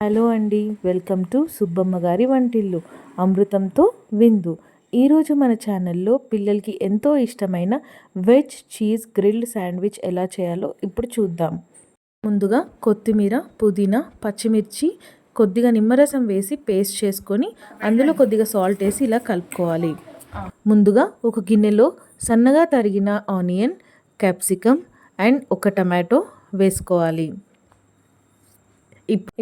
Hello అండి, welcome to Subbamma గారి వంటిల్లు అమృతంతో విందు. ఈరోజు మన ఛానల్లో పిల్లలకి ఎంతో ఇష్టమైన వెజ్ చీజ్ గ్రిల్డ్ శాండ్విచ్ ఎలా చేయాలో ఇప్పుడు చూద్దాం. ముందుగా కొత్తిమీర, పుదీనా, పచ్చిమిర్చి, కొద్దిగా నిమ్మరసం వేసి పేస్ట్ చేసుకొని అందులో కొద్దిగా సాల్ట్ వేసి ఇలా కలుపుకోవాలి. ముందుగా ఒక గిన్నెలో సన్నగా తరిగిన ఆనియన్, క్యాప్సికమ్ అండ్ ఒక టమాటో వేసుకోవాలి.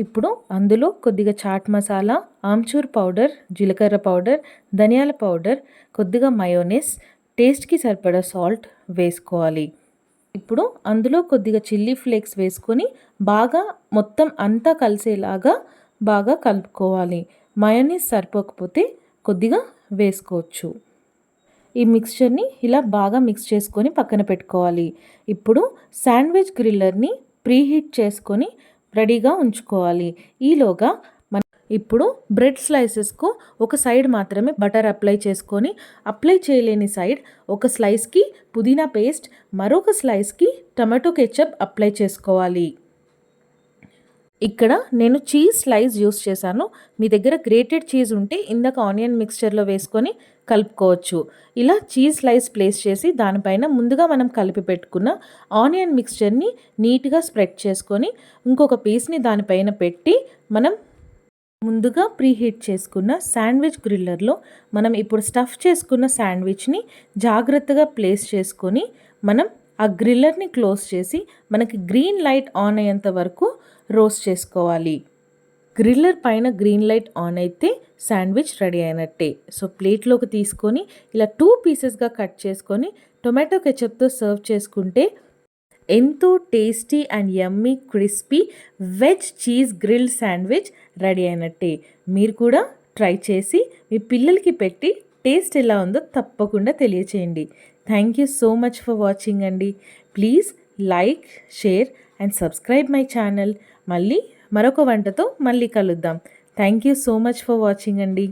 ఇప్పుడు అందులో కొద్దిగా చాట్ మసాలా, ఆమ్చూర్ పౌడర్, జీలకర్ర పౌడర్, ధనియాల పౌడర్, కొద్దిగా మయోనీస్, టేస్ట్కి సరిపడా సాల్ట్ వేసుకోవాలి. ఇప్పుడు అందులో కొద్దిగా చిల్లీ ఫ్లేక్స్ వేసుకొని బాగా మొత్తం అంతా కలిసేలాగా బాగా కలుపుకోవాలి. మయోనీస్ సరిపోకపోతే కొద్దిగా వేసుకోవచ్చు. ఈ మిక్స్చర్ని ఇలా బాగా మిక్స్ చేసుకొని పక్కన పెట్టుకోవాలి. ఇప్పుడు శాండ్విచ్ గ్రిల్లర్ని ప్రీహీట్ చేసుకొని రెడీగా ఉంచుకోవాలి. ఈలోగా ఇప్పుడు బ్రెడ్ స్లైసెస్కు ఒక సైడ్ మాత్రమే బటర్ అప్లై చేసుకొని, అప్లై చేయలేని సైడ్ ఒక స్లైస్కి పుదీనా పేస్ట్, మరొక స్లైస్కి టమాటో కెచప్ అప్లై చేసుకోవాలి. ఇక్కడ నేను చీజ్ స్లైస్ యూస్ చేశాను. మీ దగ్గర గ్రేటెడ్ చీజ్ ఉంటే ఇందాక ఆనియన్ మిక్స్చర్లో వేసుకొని కలుపుకోవచ్చు. ఇలా చీజ్ స్లైస్ ప్లేస్ చేసి దానిపైన ముందుగా మనం కలిపి పెట్టుకున్న ఆనియన్ మిక్స్చర్ని నీట్గా స్ప్రెడ్ చేసుకొని ఇంకొక పీస్ని దానిపైన పెట్టి మనం ముందుగా ప్రీహీట్ చేసుకున్న శాండ్విచ్ గ్రిల్లర్లో మనం ఇప్పుడు స్టఫ్ చేసుకున్న శాండ్విచ్ని జాగ్రత్తగా ప్లేస్ చేసుకొని మనం ఆ గ్రిల్లర్ని క్లోజ్ చేసి మనకి గ్రీన్ లైట్ ఆన్ అయ్యేంత వరకు రోస్ట్ చేసుకోవాలి. గ్రిల్లర్ పైన గ్రీన్ లైట్ ఆన్ అయితే శాండ్విచ్ రెడీ అయినట్టే. సో ప్లేట్లోకి తీసుకొని ఇలా 2 పీసెస్గా కట్ చేసుకొని టొమాటో కెచప్తో సర్వ్ చేసుకుంటే ఎంతో tasty and yummy crispy veg cheese grilled sandwich ready అయినట్టే. మీరు కూడా ట్రై చేసి మీ పిల్లలకి పెట్టి టేస్ట్ ఎలా ఉందో తప్పకుండా తెలియచేయండి. Thank you so much for watching అండి. Please like, share and subscribe my channel. మళ్ళీ మరొక వంటతో మళ్ళీ కలుద్దాం. Thank you so much for watching అండి.